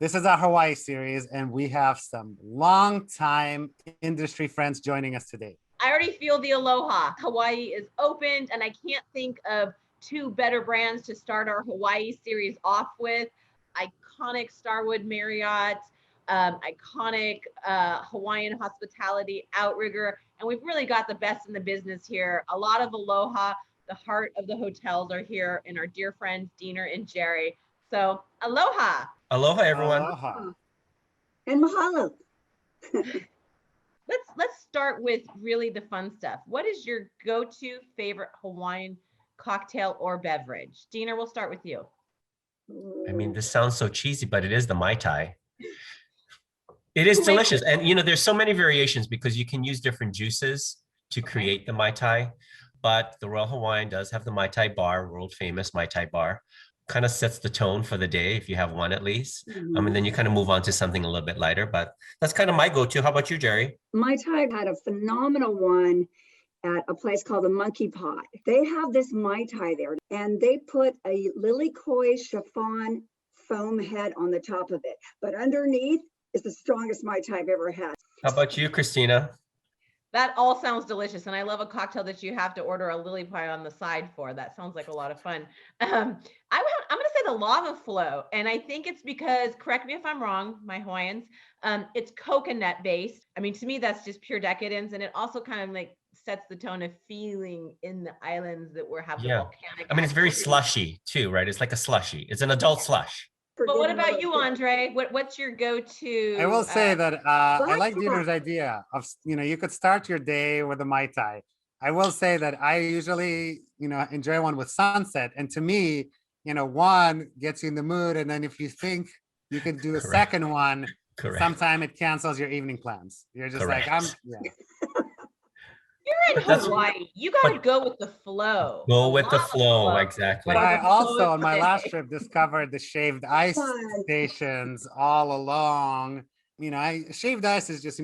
This is our Hawaii series, and we have some long-time industry friends joining us today. I already feel the aloha. Hawaii is opened, and I can't think of two better brands to start our Hawaii series off with. Iconic Starwood Marriott, iconic Hawaiian hospitality, Outrigger, and we've really got the best in the business here. A lot of aloha. The heart of the hotels are here, and our dear friends, Diener and Jerry. So aloha. Aloha, everyone. Aloha. And mahalo. Let's start with really the fun stuff. What is your go-to favorite Hawaiian cocktail or beverage? Diener, we'll start with you. I mean, this sounds so cheesy, but it is the Mai Tai. It is delicious. And, you know, there's so many variations because you can use different juices to create the Mai Tai. But the Royal Hawaiian does have the Mai Tai bar, world famous Mai Tai bar. Kind of sets the tone for the day if you have one at least. And then you kind of move on to something a little bit lighter, but that's kind of my go-to. How about you, Jerry? Mai Tai had a phenomenal one at a place called the Monkey Pot. They have this Mai Tai there, and they put a lily koi chiffon foam head on the top of it, but underneath is the strongest Mai Tai I've ever had. How about you, Christina? That all sounds delicious, and I love a cocktail that you have to order a lily pie on the side for. That sounds like a lot of fun. I'm going to say the lava flow, and I think it's because, correct me if I'm wrong, my Hawaiians, it's coconut based. I mean, to me, that's just pure decadence, and it also kind of like sets the tone of feeling in the islands that we're having volcanic. I mean, it's very slushy too, right? It's like a slushy. It's an adult slush. But what about you, Andre? What's your go-to? I will say that I like Diener's idea of, you could start your day with a Mai Tai. I will say that I usually, enjoy one with sunset. And to me, one gets you in the mood. And then if you think you could do a second one, sometime it cancels your evening plans. You're just like, You're in Hawaii. You got to go with the flow. Go with the flow, exactly. But I also, on my last trip, discovered the shaved ice stations all along. Shaved ice is just,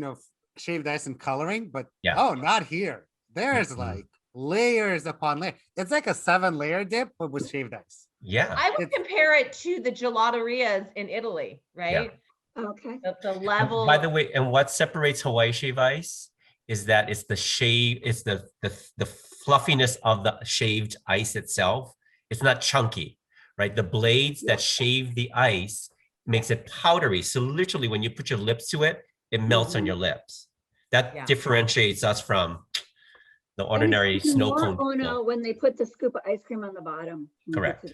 shaved ice and coloring, but not here. There's like layers upon layers. It's like a 7-layer dip, but with shaved ice. Yeah. I would compare it to the gelaterias in Italy, right? Yeah. Okay. The level. By the way, and what separates Hawaii shaved ice is that it's the shave, it's the fluffiness of the shaved ice itself. It's not chunky, right? The blades that shave the ice makes it powdery. So literally when you put your lips to it, it melts on your lips. That differentiates us from the ordinary snow cone. When they put the scoop of ice cream on the bottom. Correct.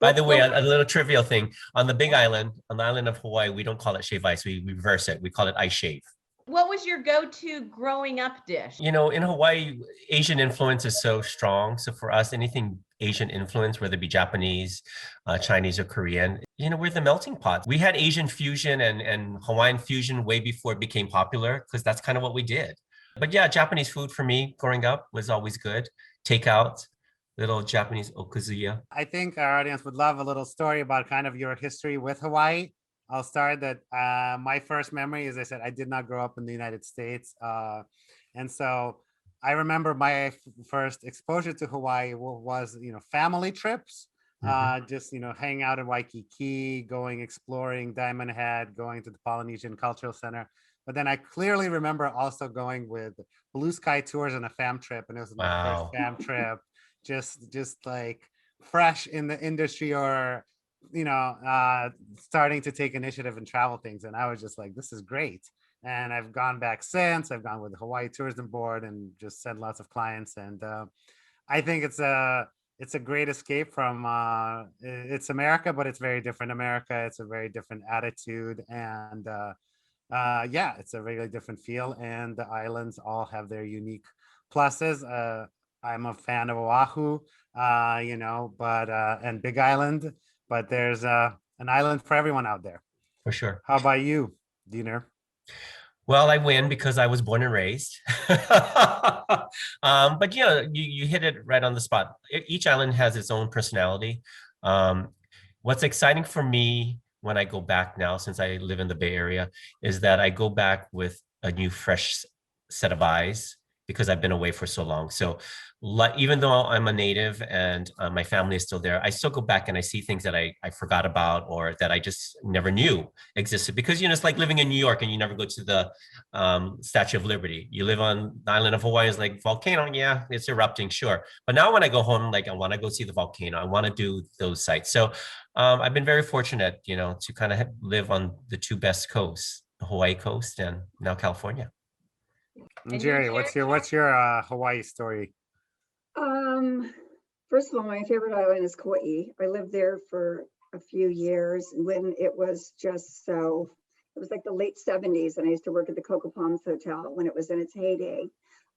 By the way, a little trivial thing. On the Big Island, on the island of Hawaii, we don't call it shave ice. We reverse it. We call it ice shave. What was your go-to growing up dish? In Hawaii, Asian influence is so strong. So for us, anything Asian influence, whether it be Japanese, Chinese, or Korean, we're the melting pot. We had Asian fusion and Hawaiian fusion way before it became popular because that's kind of what we did. But yeah, Japanese food for me growing up was always good. Takeout, little Japanese okuzuya. I think our audience would love a little story about kind of your history with Hawaii. I'll start that my first memory, as I said, I did not grow up in the United States. And so I remember my first exposure to Hawaii was, family trips, just, hanging out in Waikiki, going exploring Diamond Head, going to the Polynesian Cultural Center. But then I clearly remember also going with Blue Sky Tours on a fam trip. And it was my first fam trip, just like fresh in the industry or starting to take initiative and travel things. And I was just like, this is great. And I've gone back since. I've gone with the Hawaii Tourism Board and just sent lots of clients. And I think it's a great escape from, it's America, but it's very different America. It's a very different attitude. And it's a really different feel. And the islands all have their unique pluses. I'm a fan of Oahu, and Big Island. But there's an island for everyone out there. For sure. How about you, Diener? Well, I win because I was born and raised. But you hit it right on the spot. Each island has its own personality. What's exciting for me when I go back now, since I live in the Bay Area, is that I go back with a new fresh set of eyes because I've been away for so long. So even though I'm a native and my family is still there, I still go back and I see things that I forgot about or that I just never knew existed. Because, it's like living in New York and you never go to the Statue of Liberty. You live on the island of Hawaii, it's like volcano, yeah, it's erupting, sure. But now when I go home, like I want to go see the volcano, I want to do those sites. So I've been very fortunate, to kind of live on the two best coasts, the Hawaii coast and now California. And Jerry, what's your Hawaii story? First of all, my favorite island is Kauai. I lived there for a few years when it was it was like the late 70s, and I used to work at the Cocoa Palms Hotel when it was in its heyday.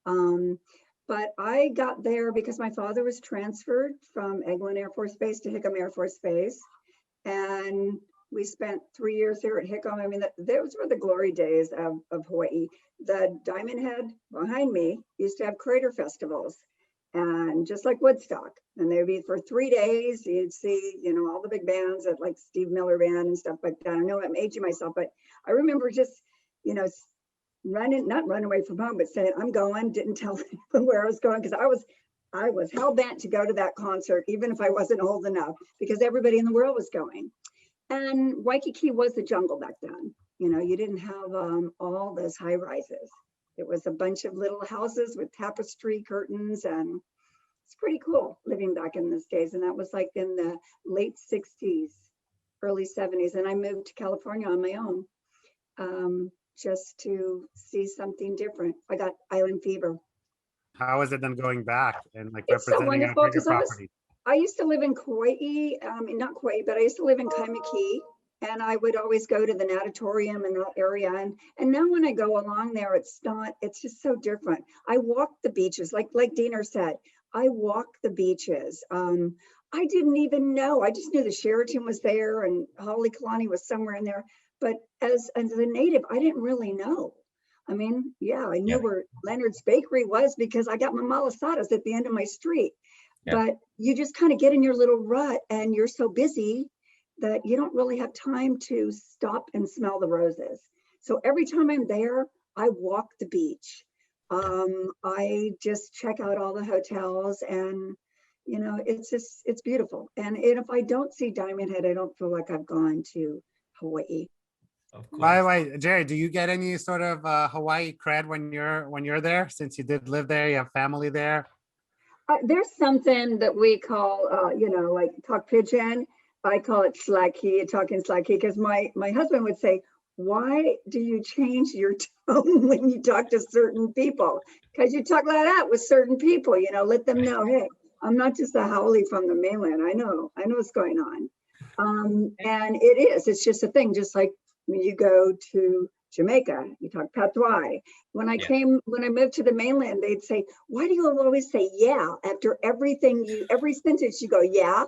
But I got there because my father was transferred from Eglin Air Force Base to Hickam Air Force Base. And we spent 3 years there at Hickam. I mean, those were the glory days of Hawaii. The Diamond Head behind me used to have crater festivals, and just like Woodstock. And they'd be for 3 days. You'd see, all the big bands at like Steve Miller Band and stuff like that. I know I'm aging myself, but I remember just, not running away from home, but saying, I'm going, didn't tell anyone where I was going, because I was hell bent to go to that concert, even if I wasn't old enough, because everybody in the world was going. And Waikiki was the jungle back then. You didn't have all those high rises. It was a bunch of little houses with tapestry curtains, and it's pretty cool living back in those days. And that was like in the late 60s, early 70s. And I moved to California on my own, just to see something different. I got island fever. How is it then going back and like It's so representing wonderful, Outrigger because property? I used to live in Kauai, not Kauai, but I used to live in Kaimaki, and I would always go to the natatorium in that area. And now when I go along there, it's just so different. I walk the beaches, like Diener said, I walk the beaches. I didn't even know, I just knew the Sheraton was there and Halekulani was somewhere in there. But as a native, I didn't really know. I mean, yeah, I knew where Leonard's Bakery was because I got my malasadas at the end of my street. Yeah. But you just kind of get in your little rut, and you're so busy that you don't really have time to stop and smell the roses. So every time I'm there, I walk the beach. I just check out all the hotels, and it's beautiful. And if I don't see Diamond Head, I don't feel like I've gone to Hawaii. By the way, Jerry, do you get any sort of Hawaii cred when you're there, since you did live there, you have family there? There's something that we call, like talk pigeon. I call it slacky, talking slacky, because my husband would say, why do you change your tone when you talk to certain people? Because you talk like that with certain people, let them know, hey, I'm not just a haole from the mainland. I know what's going on. And it's just a thing, just like when you go to Jamaica, you talk patois. When I moved to the mainland, they'd say, why do you always say yeah after every sentence you go, yeah?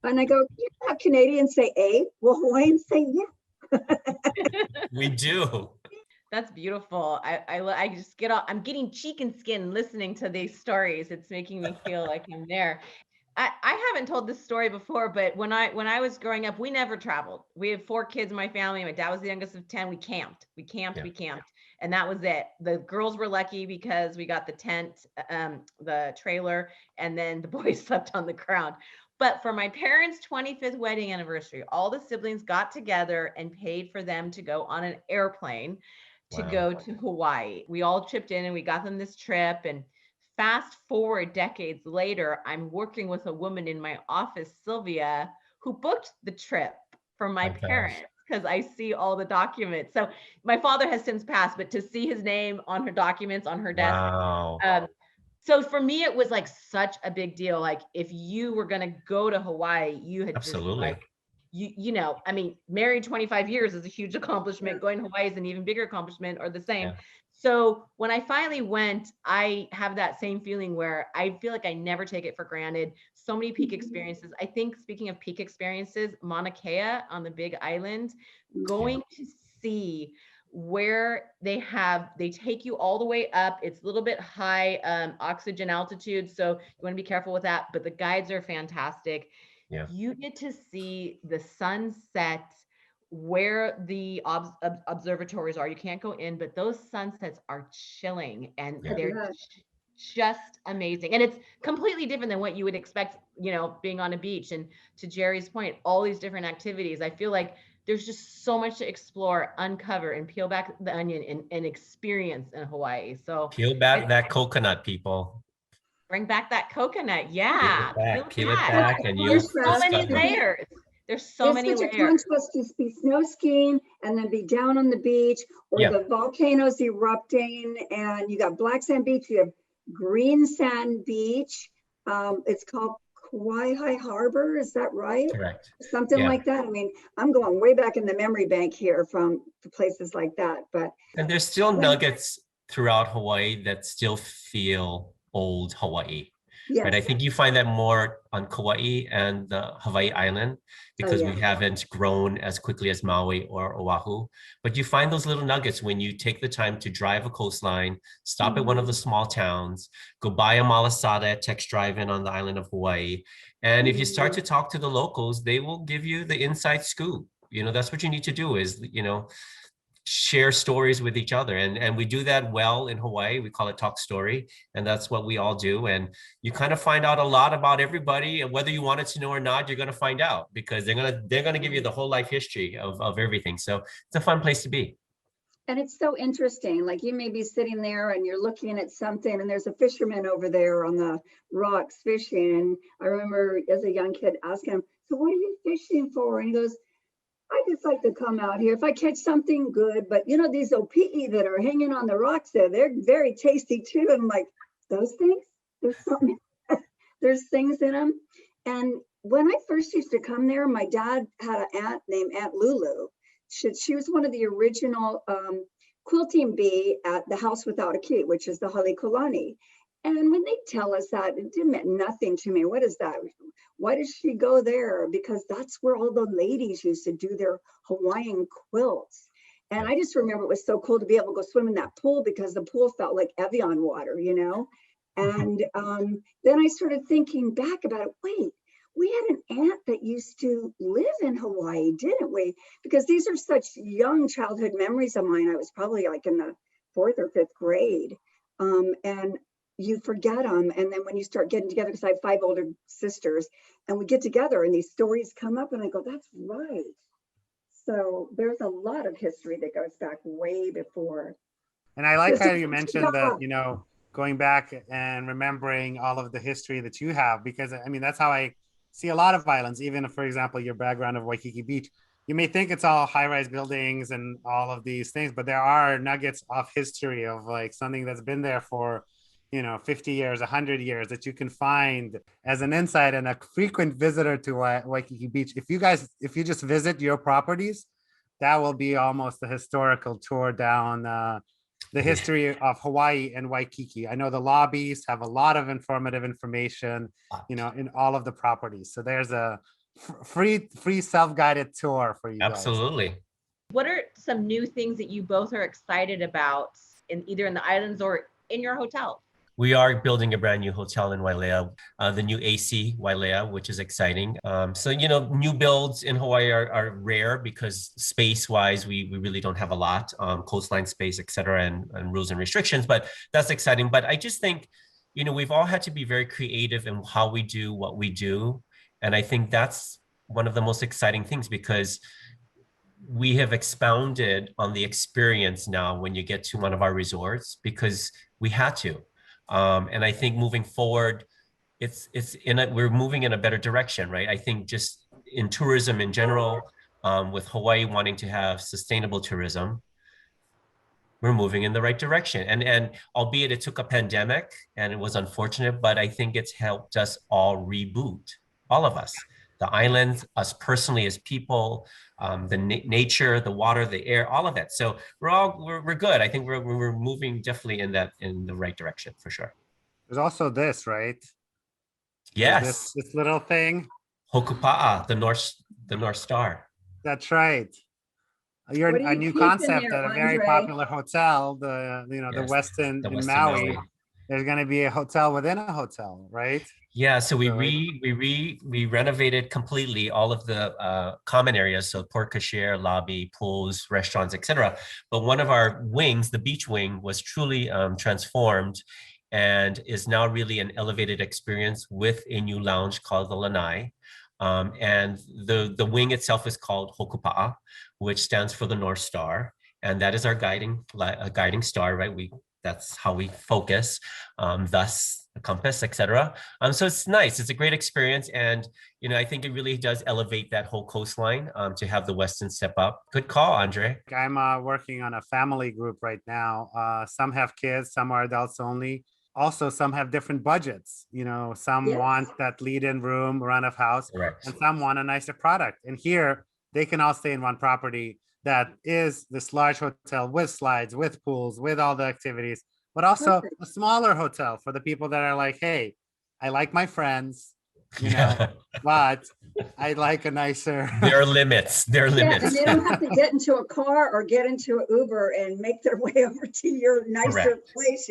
And I go, you know how Canadians say a? Well, Hawaiians say yeah. We do. That's beautiful. I just I'm getting cheek and skin listening to these stories. It's making me feel like I'm there. I haven't told this story before, but when I was growing up, we never traveled. We had 4 kids in my family. My dad was the youngest of 10. We camped. And that was it. The girls were lucky because we got the tent, the trailer, and then the boys slept on the ground. But for my parents' 25th wedding anniversary, all the siblings got together and paid for them to go on an airplane to go to Hawaii. We all chipped in and we got them this trip. And fast forward decades later, I'm working with a woman in my office, Sylvia, who booked the trip for my parents, because I see all the documents. So my father has since passed, but to see his name on her documents on her desk. Wow. So for me, it was like such a big deal. Like if you were going to go to Hawaii, you had absolutely. I mean, married 25 years is a huge accomplishment. Going to Hawaii is an even bigger accomplishment, or the same. Yeah. So when I finally went, I have that same feeling where I feel like I never take it for granted. So many peak experiences. I think, speaking of peak experiences, Mauna Kea on the Big Island, going to see where they take you all the way up. It's a little bit high oxygen altitude, so you want to be careful with that, but the guides are fantastic. Yeah. You get to see the sunset where the observatories are. You can't go in, but those sunsets are chilling, and they're just amazing. And it's completely different than what you would expect, you know, being on a beach. And to Jerry's point, all these different activities, I feel like there's just so much to explore, uncover, and peel back the onion and experience in Hawaii. So peel back that coconut, people. Bring back that coconut. Yeah. Peel it back, and you'll There's so many layers. There's so many layers. It's such a contrast to be snow skiing and then be down on the beach, or the volcanoes erupting, and you got black sand beach, you have green sand beach. It's called Kauai Harbor, is that right? Correct. Something like that. I mean, I'm going way back in the memory bank here from the places like that. And there's still nuggets throughout Hawaii that still feel old Hawaii. Yes. Right. I think you find that more on Kauai and the Hawaii Island, because we haven't grown as quickly as Maui or Oahu. But you find those little nuggets when you take the time to drive a coastline, stop at one of the small towns, go buy a malasada at Tex Drive-In on the island of Hawaii. And if you start to talk to the locals, they will give you the inside scoop. You know, that's what you need to do is, you know, share stories with each other. And we do that well in Hawaii. We call it Talk Story. And that's what we all do. And you kind of find out a lot about everybody, and whether you wanted to know or not, you're going to find out, because they're going to give you the whole life history of everything. So it's a fun place to be. And it's so interesting. Like, you may be sitting there and you're looking at something, and there's a fisherman over there on the rocks fishing. And I remember as a young kid asking him, so what are you fishing for? And he goes, I just like to come out here if I catch something good. But you know, these opi'i that are hanging on the rocks there, they're very tasty too. And I'm like, those things? There's something, there's things in them. And when I first used to come there, my dad had an aunt named Aunt Lulu. She was one of the original quilting bee at the House Without a Key, which is the Halekulani. And when they tell us that, it didn't mean nothing to me. What is that? Why does she go there? Because that's where all the ladies used to do their Hawaiian quilts. And I just remember it was so cool to be able to go swim in that pool, because the pool felt like Evian water, you know? And then I started thinking back about it. Wait, we had an aunt that used to live in Hawaii, didn't we? Because these are such young childhood memories of mine. I was probably like in the 4th or 5th grade. And you forget them. And then when you start getting together, because I have 5 older sisters, and we get together and these stories come up, and I go, that's right. So there's a lot of history that goes back way before. And I like how you mentioned that, you know, going back and remembering all of the history that you have, because I mean, that's how I see a lot of islands. Even if, for example, your background of Waikiki Beach, you may think it's all high-rise buildings and all of these things, but there are nuggets of history of like something that's been there for, you know, 50 years, 100 years, that you can find as an insight and a frequent visitor to Waikiki Beach. If you just visit your properties, that will be almost a historical tour down the history of Hawaii and Waikiki. I know the lobbies have a lot of informative information, you know, in all of the properties. So there's a free self-guided tour for you. Absolutely. Guys. What are some new things that you both are excited about in either in the islands or in your hotel? We are building a brand new hotel in Wailea, the new AC Wailea, which is exciting. So, you know, new builds in Hawaii are rare, because space-wise, we really don't have a lot, coastline space, et cetera, and rules and restrictions, but that's exciting. But I just think, you know, we've all had to be very creative in how we do what we do. And I think that's one of the most exciting things, because we have expounded on the experience now when you get to one of our resorts, because we had to. And I think moving forward, we're moving in a better direction, right? I think just in tourism in general, with Hawaii wanting to have sustainable tourism, we're moving in the right direction. And albeit it took a pandemic and it was unfortunate, but I think it's helped us all reboot, all of us, the islands, us personally as people, the nature, the water, the air, all of that. So we're good. I think we're moving definitely in the right direction for sure. There's also this, right? Yes. This little thing. Hokupa'a, the North Star. That's right. A new concept at a very popular hotel, the Westin in Maui. there's going to be a hotel within a hotel, right? Yeah, so So we renovated completely all of the common areas, so porte cochere, lobby, pools, restaurants, etc. But one of our wings, the beach wing, was truly transformed and is now really an elevated experience with a new lounge called the Lanai. And the wing itself is called Hokupa'a, which stands for the North Star, and that is our guiding star, right? That's how we focus, thus the compass, etc. So it's nice. It's a great experience, and I think it really does elevate that whole coastline to have the Westin step up. Good call, Andre. I'm working on a family group right now. Some have kids, some are adults only. Also, some have different budgets. Some Yes. want that lead-in room, run of house, Correct. and some want a nicer product. And here, they can all stay in one property that is this large hotel with slides, with pools, with all the activities, but also Perfect. a smaller hotel for the people that are like, hey, I like my friends, Yeah. but I like a nicer. There are limits. There are Yeah, and limits. they don't have to get into a car or get into an Uber and make their way over to your nicer Correct. place,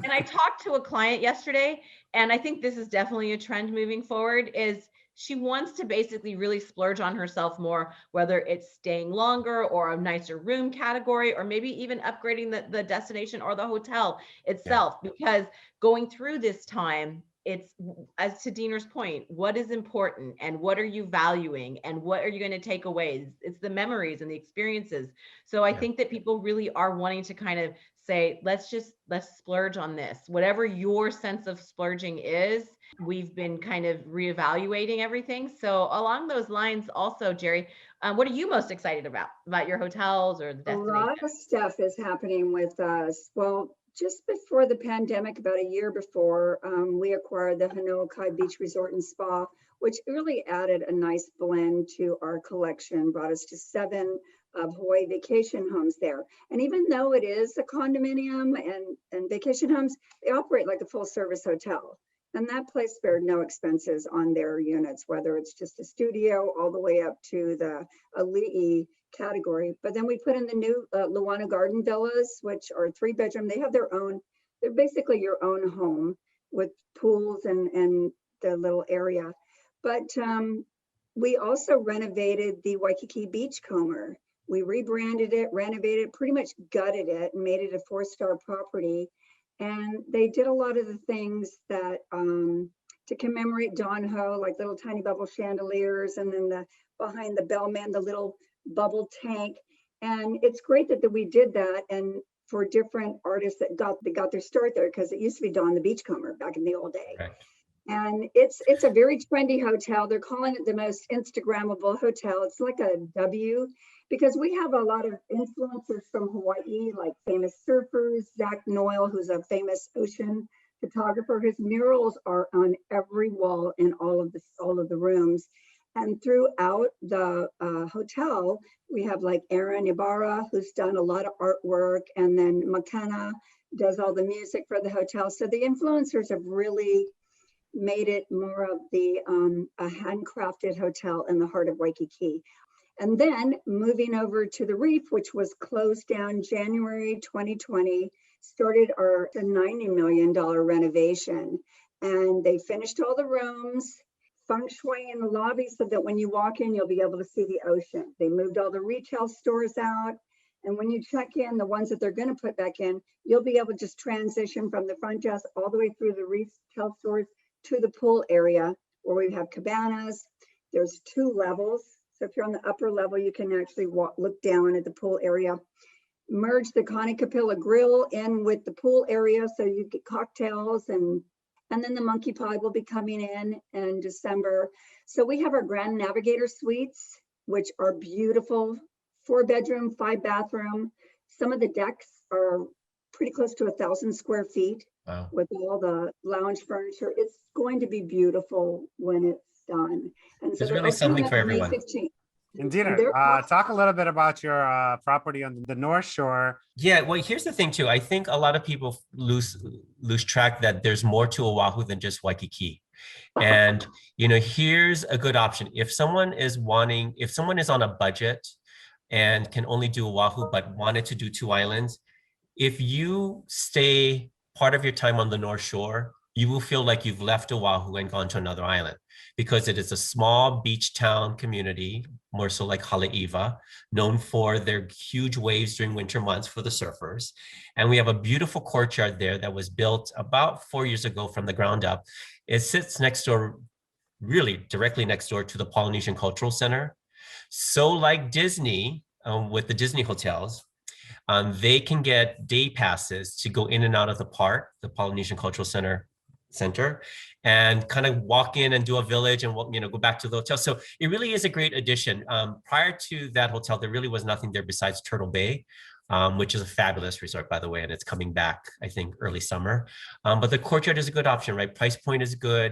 And I talked to a client yesterday, and I think this is definitely a trend moving forward, is she wants to basically really splurge on herself more, whether it's staying longer or a nicer room category, or maybe even upgrading the destination or the hotel itself. Because going through this time, it's, as to Diener's point, what is important and what are you valuing and what are you going to take away? It's the memories and the experiences. So I think that people really are wanting to kind of say, let's splurge on this. Whatever your sense of splurging is, we've been kind of reevaluating everything. So along those lines also, Jerry, what are you most excited about your hotels or the A destination? lot of stuff is happening with us. Well, just before the pandemic, about a year before, we acquired the Hanoakai Beach Resort and Spa, which really added a nice blend to our collection, brought us to 7 of Hawaii vacation homes there. And even though it is a condominium and vacation homes, they operate like a full service hotel. And that place spared no expenses on their units, whether it's just a studio all the way up to the ali'i category. But then we put in the new Luana Garden Villas, which are 3-bedroom. They have their own, they're basically your own home with pools and the little area. But we also renovated the Waikiki Beachcomber. We rebranded it, renovated, pretty much gutted it, and made it a 4-star property. And they did a lot of the things that to commemorate Don Ho, like little tiny bubble chandeliers, and then behind the bellman, the little bubble tank. And it's great that we did that, and for different artists that got their start there, because it used to be Don the Beachcomber back in the old day. Right. And it's a very trendy hotel. They're calling it the most Instagrammable hotel. It's like a W, because we have a lot of influencers from Hawaii, like famous surfers, Zach Noyle, who's a famous ocean photographer. His murals are on every wall in all of the rooms. And throughout the hotel, we have like Aaron Ibarra, who's done a lot of artwork, and then McKenna does all the music for the hotel. So the influencers have really made it more of a handcrafted hotel in the heart of Waikiki. And then moving over to the Reef, which was closed down January 2020, started our $90 million renovation. And they finished all the rooms, feng shui in the lobby so that when you walk in, you'll be able to see the ocean. They moved all the retail stores out. And when you check in, the ones that they're going to put back in, you'll be able to just transition from the front desk all the way through the retail stores to the pool area where we have cabanas. There's 2 levels. So if you're on the upper level, you can actually look down at the pool area. Merge the Connie Capilla Grill in with the pool area so you get cocktails, and then the Monkey Pod will be coming in December. So we have our Grand Navigator Suites, which are beautiful, 4-bedroom, 5-bathroom. Some of the decks are pretty close to 1,000 square feet. Wow. With all the lounge furniture. It's going to be beautiful when it's done. And so There's they're really something opening for up May everyone. 15th. And Dina, talk a little bit about your property on the North Shore. Yeah, well, here's the thing too. I think a lot of people lose track that there's more to Oahu than just Waikiki. And here's a good option. If someone is on a budget and can only do Oahu but wanted to do 2 islands, if you stay part of your time on the North Shore, you will feel like you've left Oahu and gone to another island, because it is a small beach town community, more so like Haleiwa, known for their huge waves during winter months for the surfers. And we have a beautiful courtyard there that was built about 4 years ago from the ground up. It sits next door, really directly next door to the Polynesian Cultural Center. So like Disney, with the Disney hotels, they can get day passes to go in and out of the park, the Polynesian Cultural Center, and kind of walk in and do a village and, you know, go back to the hotel. So it really is a great addition. Prior to that hotel, there really was nothing there besides Turtle Bay, which is a fabulous resort, by the way, and it's coming back, I think, early summer. But the courtyard is a good option, right? Price point is good.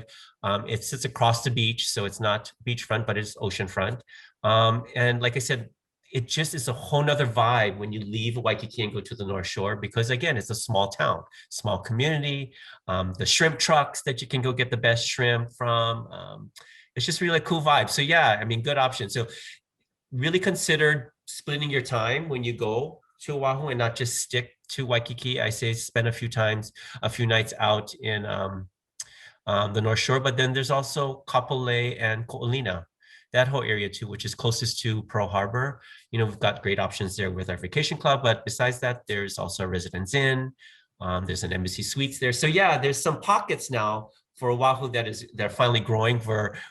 It sits across the beach, so it's not beachfront, but it's oceanfront. And like I said, it just is a whole nother vibe when you leave Waikiki and go to the North Shore, because again, it's a small town, small community, the shrimp trucks that you can go get the best shrimp from. It's just really a cool vibe. So yeah, I mean, good option. So really consider splitting your time when you go to Oahu and not just stick to Waikiki. I say spend a few nights out in the North Shore, but then there's also Kapolei and Ko'olina, that whole area too, which is closest to Pearl Harbor. You know, we've got great options there with our vacation club, but besides that, there's also a Residence Inn. There's an Embassy Suites there. So yeah, there's some pockets now for Oahu they're finally growing,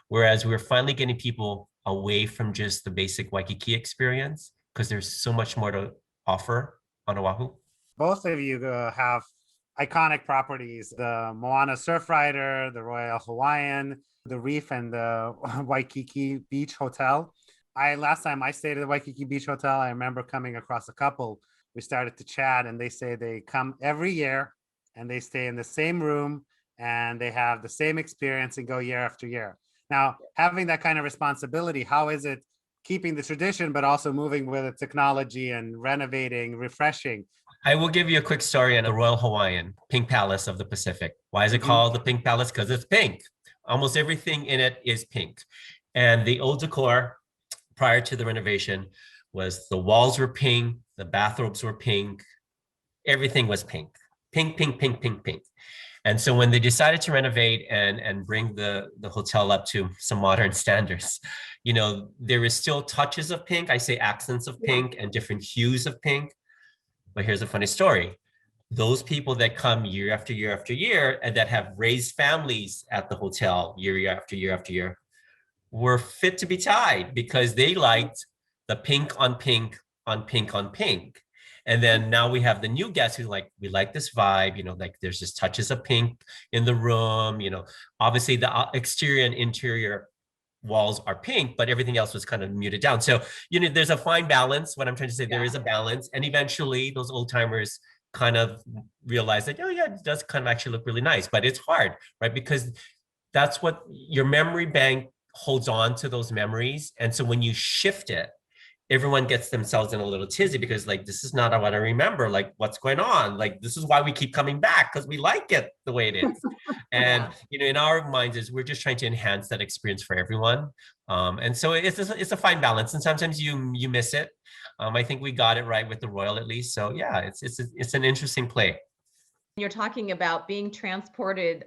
whereas we're finally getting people away from just the basic Waikiki experience, because there's so much more to offer on Oahu. Both of you have iconic properties: the Moana Surf Rider, the Royal Hawaiian, the Reef, and the Waikiki Beach Hotel. Last time I stayed at the Waikiki Beach Hotel, I remember coming across a couple. We started to chat, and they say they come every year and they stay in the same room and they have the same experience and go year after year. Now, having that kind of responsibility, how is it keeping the tradition, but also moving with the technology and renovating, refreshing? I will give you a quick story on the Royal Hawaiian, Pink Palace of the Pacific. Why is it called the Pink Palace? Because it's pink. Almost everything in it is pink. And the old decor prior to the renovation was the walls were pink, the bathrobes were pink, everything was pink. Pink, pink, pink, pink, pink. And so when they decided to renovate and bring the hotel up to some modern standards, you know, there is still touches of pink. I say accents of pink and different hues of pink. But here's a funny story. Those people that come year after year after year and that have raised families at the hotel year after year after year were fit to be tied, because they liked the pink on pink on pink on pink. And then now we have the new guests who like, we like this vibe, you know, like there's just touches of pink in the room, you know, obviously the exterior and interior walls are pink, but everything else was kind of muted down. So, you know, there's a fine balance. What I'm trying to say, there is a balance. And eventually those old timers kind of realize that, oh yeah, it does kind of actually look really nice, but it's hard, right? Because that's what your memory bank holds on to, those memories. And so when you shift it, everyone gets themselves in a little tizzy, because like, this is not what I remember, like what's going on? Like, this is why we keep coming back, because we like it the way it is. And, you know, in our minds is we're just trying to enhance that experience for everyone. And so it's a fine balance. And sometimes you miss it. I think we got it right with the Royal, at least. So yeah, it's an interesting play. You're talking about being transported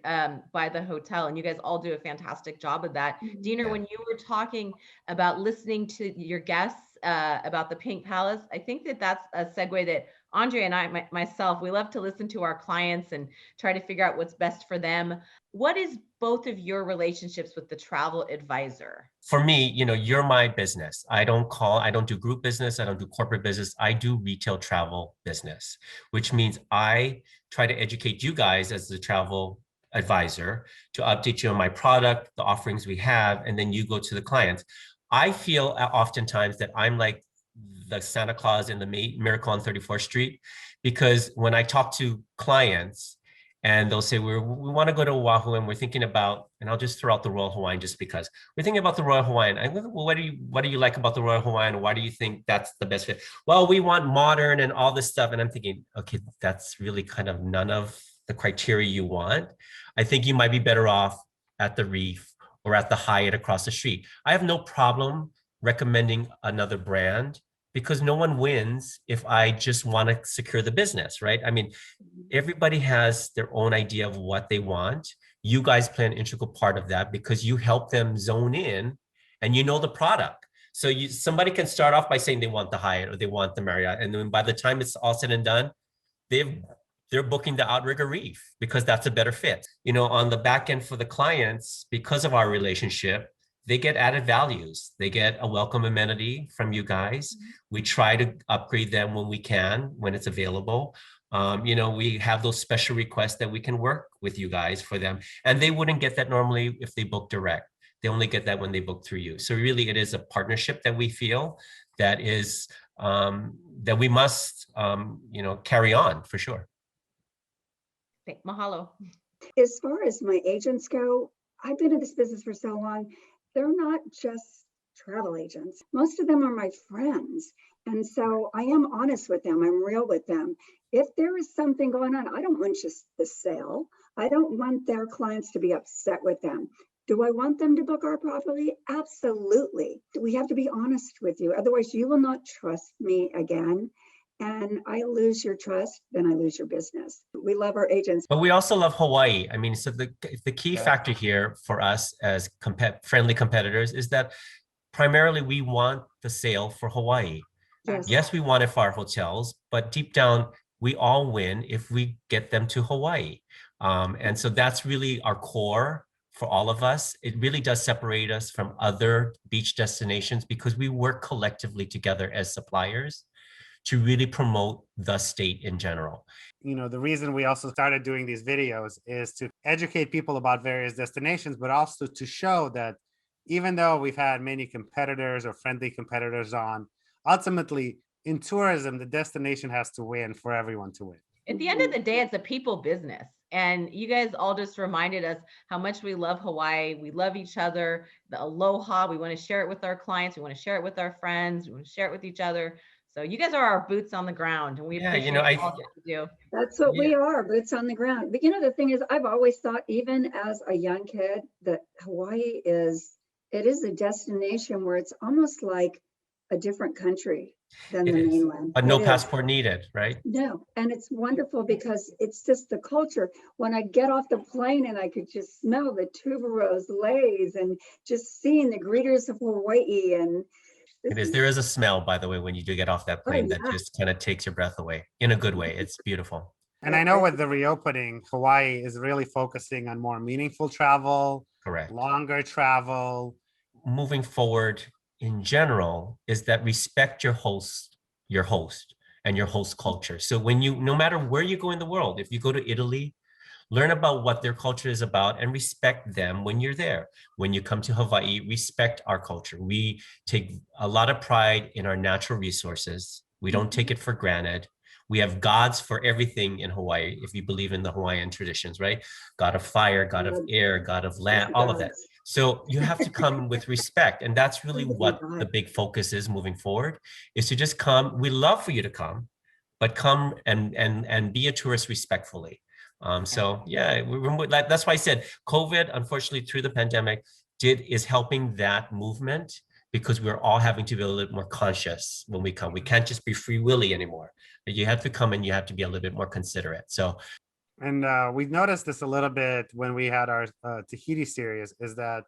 by the hotel, and you guys all do a fantastic job of that. Diener, when you were talking about listening to your guests about the Pink Palace, I think that's a segue that Andre and I, myself, we love to listen to our clients and try to figure out what's best for them. What is both of your relationships with the travel advisor? For me, you know, you're my business. I don't do group business. I don't do corporate business. I do retail travel business, which means I try to educate you guys as the travel advisor to update you on my product, the offerings we have, and then you go to the clients. I feel oftentimes that I'm like the Santa Claus in the Miracle on 34th Street, because when I talk to clients and they'll say, we want to go to Oahu and we're thinking about, and I'll just throw out the Royal Hawaiian just because we're thinking about the Royal Hawaiian. I go, well, what do you like about the Royal Hawaiian? Why do you think that's the best fit? Well, we want modern and all this stuff. And I'm thinking, okay, that's really kind of none of the criteria you want. I think you might be better off at the Reef or at the Hyatt across the street. I have no problem recommending another brand because no one wins if I just want to secure the business, right? I mean, everybody has their own idea of what they want. You guys play an integral part of that because you help them zone in and you know the product. So somebody can start off by saying they want the Hyatt or they want the Marriott. And then by the time it's all said and done, they're booking the Outrigger Reef because that's a better fit. You know, on the back end for the clients, because of our relationship, they get added values. They get a welcome amenity from you guys. We try to upgrade them when we can, when it's available. You know, we have those special requests that we can work with you guys for them. And they wouldn't get that normally if they book direct. They only get that when they book through you. So really it is a partnership that we feel that is, that we must, you know, carry on for sure. Mahalo. As far as my agents go, I've been in this business for so long. They're not just travel agents. Most of them are my friends. And so I am honest with them. I'm real with them. If there is something going on, I don't want just the sale. I don't want their clients to be upset with them. Do I want them to book our property? Absolutely. We have to be honest with you. Otherwise, you will not trust me again. And I lose your trust, then I lose your business. We love our agents. But we also love Hawaii. I mean, so the key factor here for us as friendly competitors is that primarily we want the sale for Hawaii. Yes, we want it for our hotels, but deep down, we all win if we get them to Hawaii. And so that's really our core for all of us. It really does separate us from other beach destinations because we work collectively together as suppliers to really promote the state in general. You know, the reason we also started doing these videos is to educate people about various destinations, but also to show that even though we've had many competitors or friendly competitors on, ultimately in tourism, the destination has to win for everyone to win. At the end of the day, it's a people business. And you guys all just reminded us how much we love Hawaii. We love each other, the aloha. We want to share it with our clients. We want to share it with our friends. We want to share it with each other. So you guys are our boots on the ground, and we appreciate you know, all that you do. That's what we are, boots on the ground. But you know, the thing is, I've always thought, even as a young kid, that Hawaii is a destination where it's almost like a different country than the mainland. But no passport needed, right? No, and it's wonderful because it's just the culture. When I get off the plane and I could just smell the tuberose leis and just seeing the greeters of Hawaii and it is. There is a smell, by the way, when you do get off that plane that just kind of takes your breath away in a good way. It's beautiful. And I know with the reopening, Hawaii is really focusing on more meaningful travel, correct, longer travel. Moving forward in general is that respect your host and your host culture. So when you, no matter where you go in the world, if you go to Italy, learn about what their culture is about and respect them when you're there. When you come to Hawaii, respect our culture. We take a lot of pride in our natural resources. We don't take it for granted. We have gods for everything in Hawaii, if you believe in the Hawaiian traditions, right? God of fire, God of air, God of land, all of that. So you have to come with respect. And that's really what the big focus is moving forward, is to just come. We love for you to come, but come and be a tourist respectfully. So yeah, that's why I said COVID, unfortunately, through the pandemic, is helping that movement because we're all having to be a little more conscious when we come. We can't just be free willy anymore. You have to come and you have to be a little bit more considerate. So, and we've noticed this a little bit when we had our Tahiti series, is that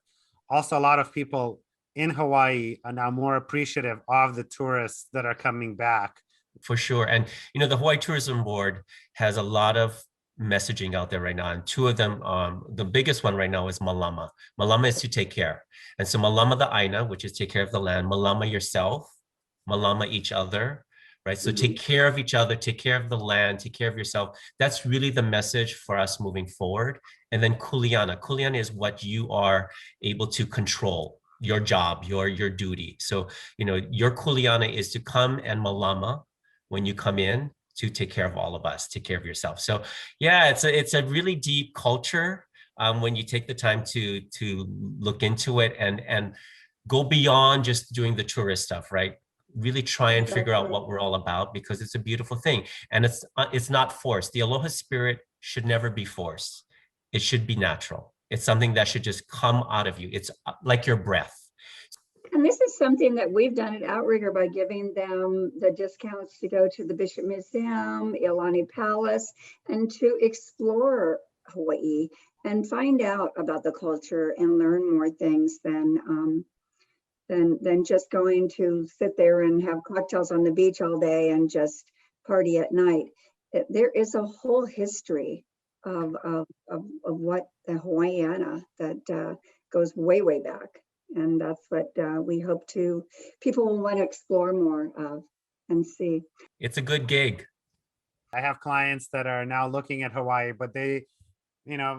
also a lot of people in Hawaii are now more appreciative of the tourists that are coming back. For sure. And, you know, the Hawaii Tourism Board has a lot of messaging out there right now, and two of them, the biggest one right now is malama. Malama is to take care, and so malama the aina, which is take care of the land, malama yourself, malama each other, right? So take care of each other, take care of the land, take care of yourself. That's really the message for us moving forward. And then kuleana is what you are able to control, your job, your duty. So, you know, your kuleana is to come and malama when you come in, to take care of all of us, take care of yourself. So yeah, it's a really deep culture when you take the time to look into it and go beyond just doing the tourist stuff, right? Really try and figure out what we're all about, because it's a beautiful thing. And it's not forced. The aloha spirit should never be forced. It should be natural. It's something that should just come out of you. It's like your breath. And And this is something that we've done at Outrigger by giving them the discounts to go to the Bishop Museum, Iolani Palace, and to explore Hawaii and find out about the culture and learn more things than just going to sit there and have cocktails on the beach all day and just party at night. There is a whole history of what the Hawaiiana that goes way, way back. And that's what we hope people will want to explore more of and see. It's a good gig. I have clients that are now looking at Hawaii, but they,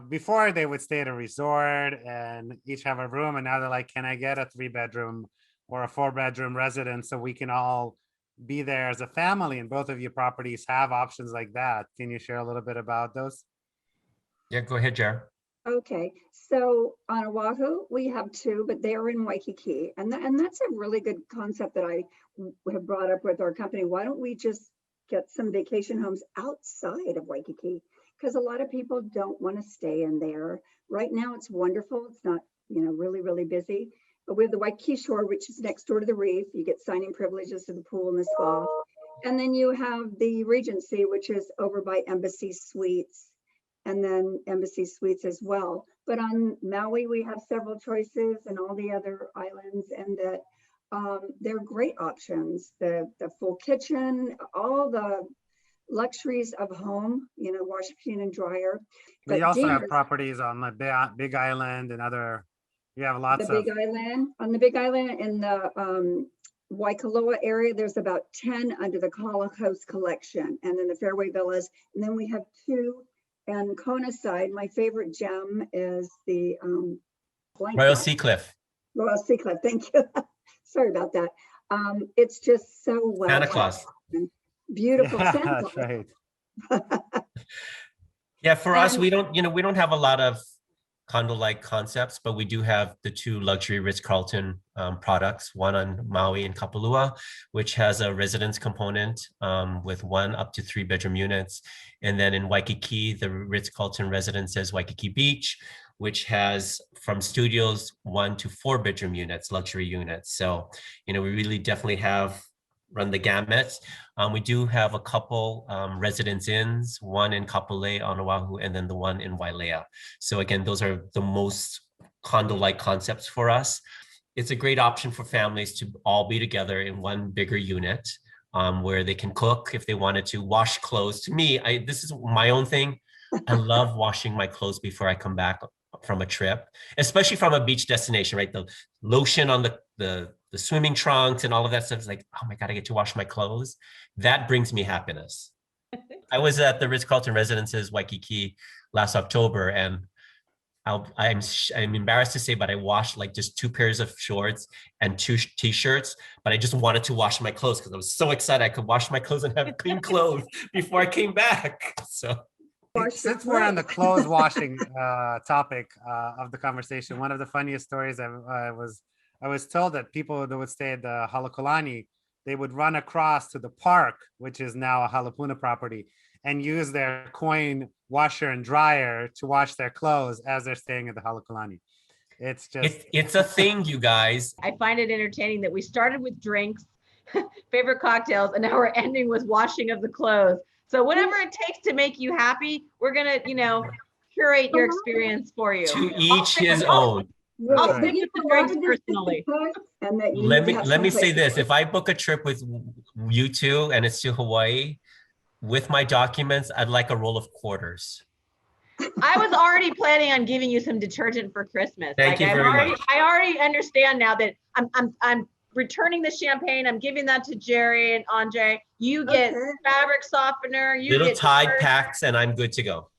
before they would stay at a resort and each have a room, and now they're like, can I get a 3-bedroom or a 4-bedroom residence so we can all be there as a family? And both of your properties have options like that. Can you share a little bit about those? Yeah, go ahead, Jared. Okay, so on Oahu, we have 2, but they're in Waikiki. And that's a really good concept that I have brought up with our company. Why don't we just get some vacation homes outside of Waikiki? Because a lot of people don't want to stay in there. Right now, it's wonderful. It's not, really, really busy. But we have the Waikiki Shore, which is next door to the reef. You get signing privileges to the pool and the spa. And then you have the Regency, which is over by Embassy Suites. And then Embassy Suites as well. But on Maui, we have several choices and all the other islands, and that they're great options. The full kitchen, all the luxuries of home, wash machine and dryer. But you also have properties on the Big Island and other, you have lots of. Big Island, on the Big Island in the Waikoloa area, there's about 10 under the Kala Coast Collection, and then the Fairway Villas. And then we have 2 and Kona side. My favorite gem is the Royal Sea Cliff. Royal Sea Cliff, thank you. Sorry about that. It's just so well. Santa Claus. Beautiful. Yeah, Santa that's Claus. right. Yeah, for us, we don't have a lot of condo-like concepts, but we do have the 2 luxury Ritz-Carlton products, one on Maui and Kapalua, which has a residence component with 1 up to 3-bedroom units. And then in Waikiki, the Ritz-Carlton Residences Waikiki Beach, which has from studios 1 to 4-bedroom units, luxury units. So, we really definitely have run the gamut. We do have a couple residence inns, one in Kapolei on Oahu, and then the one in Wailea. So again, those are the most condo-like concepts for us. It's a great option for families to all be together in one bigger unit where they can cook if they wanted to, wash clothes. To me, this is my own thing. I love washing my clothes before I come back from a trip, especially from a beach destination, right? The lotion on the swimming trunks and all of that stuff is like, oh my God, I get to wash my clothes. That brings me happiness. I was at the Ritz-Carlton Residences Waikiki last October, and I'm embarrassed to say, but I washed like just 2 pairs of shorts and 2 t-shirts, but I just wanted to wash my clothes because I was so excited I could wash my clothes and have clean clothes before I came back. So since we're on the clothes washing topic of the conversation, one of the funniest stories I was told that people that would stay at the Halekulani, they would run across to the park, which is now a Halapuna property, and use their coin washer and dryer to wash their clothes as they're staying at the Halekulani. It's just it's a thing, you guys. I find it entertaining that we started with drinks, favorite cocktails, and now we're ending with washing of the clothes. So whatever it takes to make you happy, we're gonna, curate your experience for you. To each his own. I'll stick with the drinks personally. Let me say this. If I book a trip with you 2 and it's to Hawaii, with my documents, I'd like a roll of quarters. I was already planning on giving you some detergent for Christmas. Thank you very much. I already understand now that I'm returning the champagne. I'm giving that to Jerry and Andre. You get fabric softener. You little get Tide packs, and I'm good to go.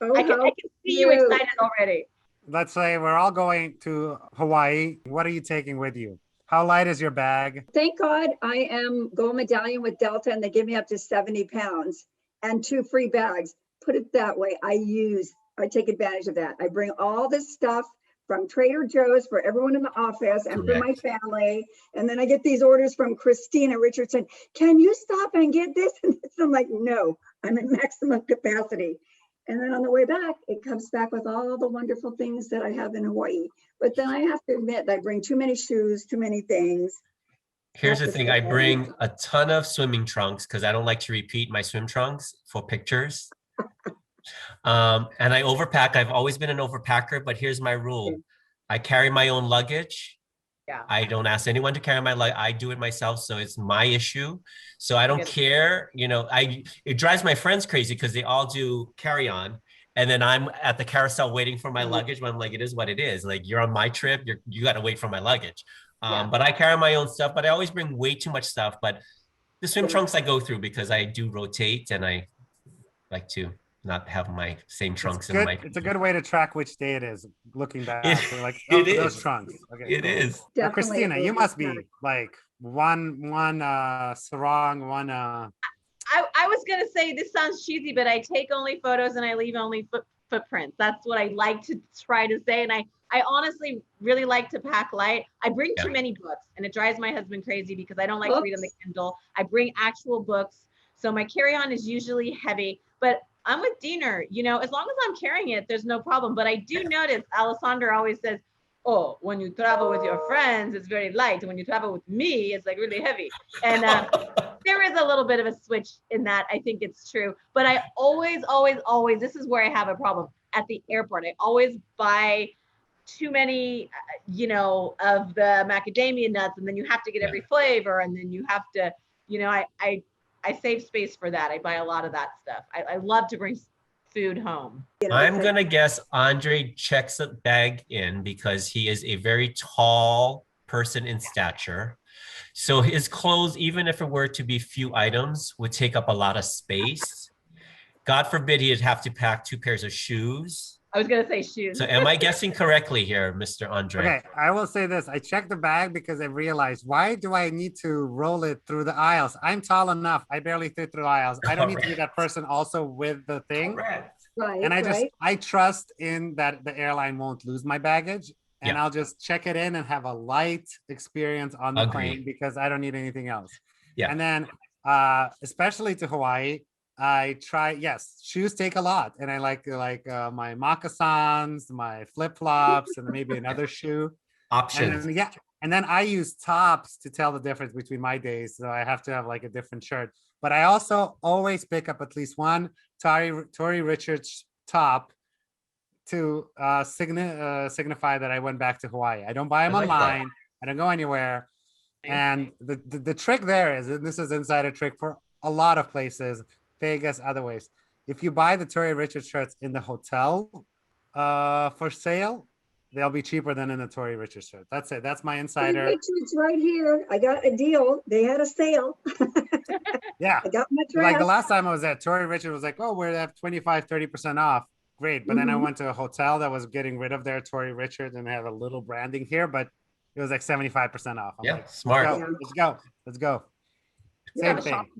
I can see you excited already. Let's say we're all going to Hawaii. What are you taking with you? How light is your bag? Thank God I am gold medallion with Delta, and they give me up to 70 pounds and 2 free bags. Put it that way. I take advantage of that. I bring all this stuff from Trader Joe's for everyone in the office and for my family. And then I get these orders from Christina Richardson. Can you stop and get this? And I'm like, no, I'm at maximum capacity. And then on the way back, it comes back with all the wonderful things that I have in Hawaii. But then I have to admit, I bring too many shoes, too many things. Here's the Have to thing, stay I home. bring a ton of swimming trunks because I don't like to repeat my swim trunks for pictures. And I overpack. I've always been an overpacker, but here's my rule. I carry my own luggage. Yeah. I don't ask anyone to carry my luggage. I do it myself. So it's my issue. So I don't care. You know, it drives my friends crazy because they all do carry on. And then I'm at the carousel waiting for my luggage. But I'm like, it is what it is. Like, you're on my trip. You got to wait for my luggage. But I carry my own stuff, but I always bring way too much stuff. But the swim trunks I go through because I do rotate and I like to not have my same trunks in my. It's a good way to track which day it is. Looking back, so like those trunks. Okay, it is. Now, Christina, you must be like one sarong, one. I was gonna say this sounds cheesy, but I take only photos and I leave only footprints. That's what I like to try to say, and I honestly really like to pack light. I bring too many books, and it drives my husband crazy because I don't like to read on the Kindle. I bring actual books, so my carry-on is usually heavy. But I'm with Diener, you know, as long as I'm carrying it, there's no problem. But I do notice Alessandra always says, oh, when you travel with your friends, it's very light. And when you travel with me, it's like really heavy. And there is a little bit of a switch in that. I think it's true. But I always, this is where I have a problem at the airport. I always buy too many, you know, of the macadamia nuts, and then you have to get every flavor, and then you have to, you know, I save space for that. I buy a lot of that stuff. I love to bring food home. I'm gonna guess Andre checks a bag in because he is a very tall person in stature. So his clothes, even if it were to be few items, would take up a lot of space. God forbid he'd have to pack 2 pairs of shoes. I was gonna say shoes. So am I guessing correctly here, Mr. Andre? Okay, I will say this. I checked the bag because I realized, why do I need to roll it through the aisles? I'm tall enough. I barely fit through aisles. I don't need to be that person also with the thing. Correct. Right, And I trust in that the airline won't lose my baggage, and I'll just check it in and have a light experience on the plane because I don't need anything else. Yeah. And then especially to Hawaii, I try, shoes take a lot, and I like my moccasins, my flip-flops, and maybe another shoe. Options. And then I use tops to tell the difference between my days, so I have to have like a different shirt. But I also always pick up at least one Tory Richards top to signify that I went back to Hawaii. I don't buy them online. I don't go anywhere. And the trick there is, and this is insider trick for a lot of places, Vegas, other ways. If you buy the Tory Richards shirts in the hotel for sale, they'll be cheaper than in the Tory Richards shirt. That's it. That's my insider. Richards right here. I got a deal. They had a sale. Yeah. I got my dress. Like the last time I was at, Tory Richards was like, oh, we're at 25-30% off. Great. But then I went to a hotel that was getting rid of their Tory Richards, and they have a little branding here, but it was like 75% off. I'm like, smart. Let's go. Same thing.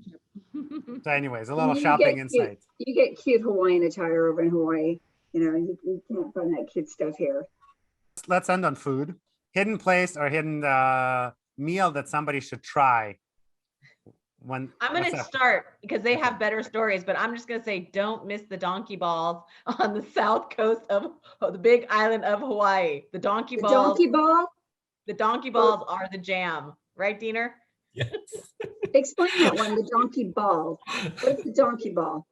So anyways, a little You shopping get insight. You get cute Hawaiian attire over in Hawaii. You know, you can't find that cute stuff here. Let's end on food. Hidden place or hidden meal that somebody should try. I'm going to start because they have better stories, but I'm just going to say, don't miss the donkey balls on the south coast of the big island of Hawaii. The donkey balls. The donkey balls are the jam. Right, Diener? Yes. Explain that one, the donkey ball. What's the donkey ball?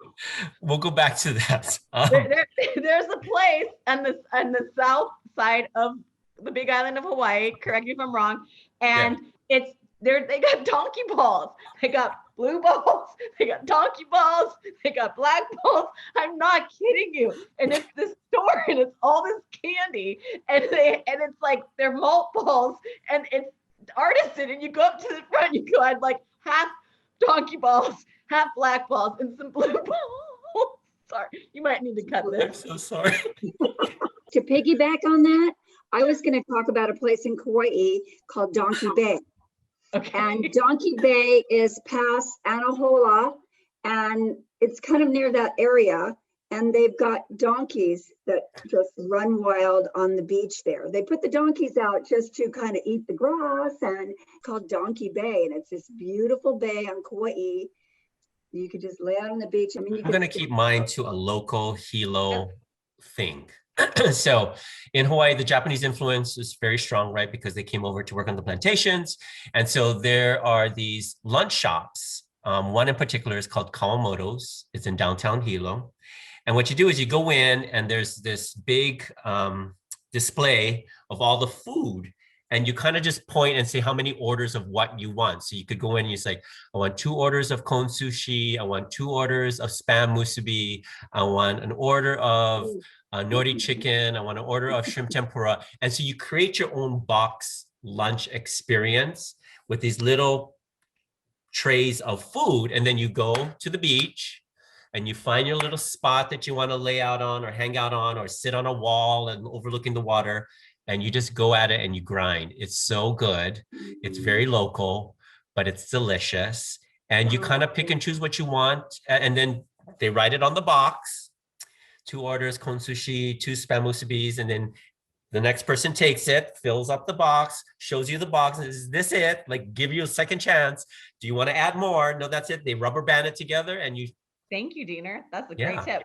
We'll go back to that. There's a place on the south side of the big island of Hawaii, correct me if I'm wrong, and they got donkey balls. They got blue balls, they got donkey balls, they got black balls. I'm not kidding you. And it's this store and it's all this candy, and it's like they're malt balls, and it's artisan, and you go up to the front, you go, I'd like half donkey balls, half black balls, and some blue balls. Sorry, you might need to cut this. I'm so sorry. To piggyback on that, I was going to talk about a place in Kauai called Donkey Bay. Okay. And Donkey Bay is past Anahola, and it's kind of near that area. And they've got donkeys that just run wild on the beach there. They put the donkeys out just to kind of eat the grass, and it's called Donkey Bay. And it's this beautiful bay on Kauai. You could just lay out on the beach. I mean, you I'm going to could keep mine to a local Hilo thing. So in Hawaii, the Japanese influence is very strong, right? Because they came over to work on the plantations. And so there are these lunch shops. One in particular is called Kawamoto's. It's in downtown Hilo. And what you do is you go in and there's this big display of all the food. And you kind of just point and say how many orders of what you want. So you could go in and you say, I want 2 orders of kon sushi. I want 2 orders of spam musubi. I want an order of nori chicken. I want an order of shrimp tempura. And so you create your own box lunch experience with these little trays of food. And then you go to the beach and you find your little spot that you want to lay out on or hang out on or sit on a wall and overlooking the water. And you just go at it and you grind. It's so good. It's very local, but it's delicious. And you kind of pick and choose what you want. And then they write it on the box. 2 orders, kon sushi, 2 spam musubis. And then the next person takes it, fills up the box, shows you the box. Is this it? Like, give you a second chance. Do you want to add more? No, that's it. They rubber band it together and you. Thank you, Diener. That's a great tip.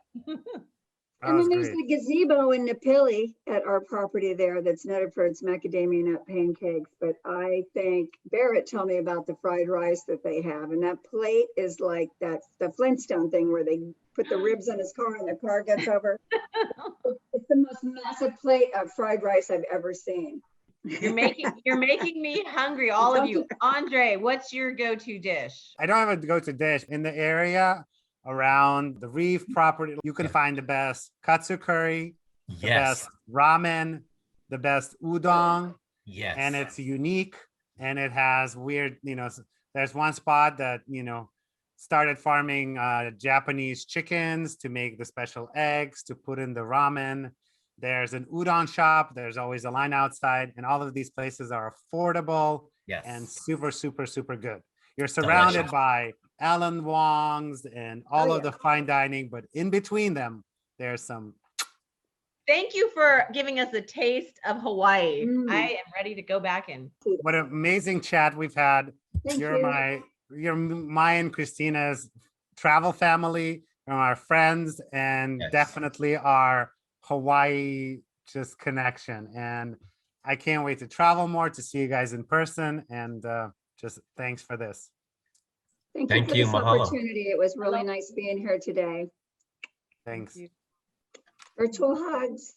And then there's the gazebo in Napili at our property there that's noted for its macadamia nut pancakes. But I think Barrett told me about the fried rice that they have. And that plate is like the Flintstone thing where they put the ribs on his car and the car gets over. It's the most massive plate of fried rice I've ever seen. You're making me hungry, all of you. Andre, what's your go-to dish? I don't have a go-to dish. In the area around the reef property, you can find the best katsu curry, the best ramen, the best udon. Yes. And it's unique and it has weird, there's one spot that, started farming Japanese chickens to make the special eggs to put in the ramen. There's an udon shop. There's always a line outside, and all of these places are affordable and super, super, super good. You're surrounded by Alan Wong's and all of the fine dining, but in between them, there's some. Thank you for giving us a taste of Hawaii. I am ready to go back and. What an amazing chat we've had. You're my and Christina's travel family, our friends, and definitely our Hawaii just connection. And I can't wait to travel more, to see you guys in person, and just thanks for this. Thank you for this opportunity. It was really nice being here today. Thanks. Virtual hugs.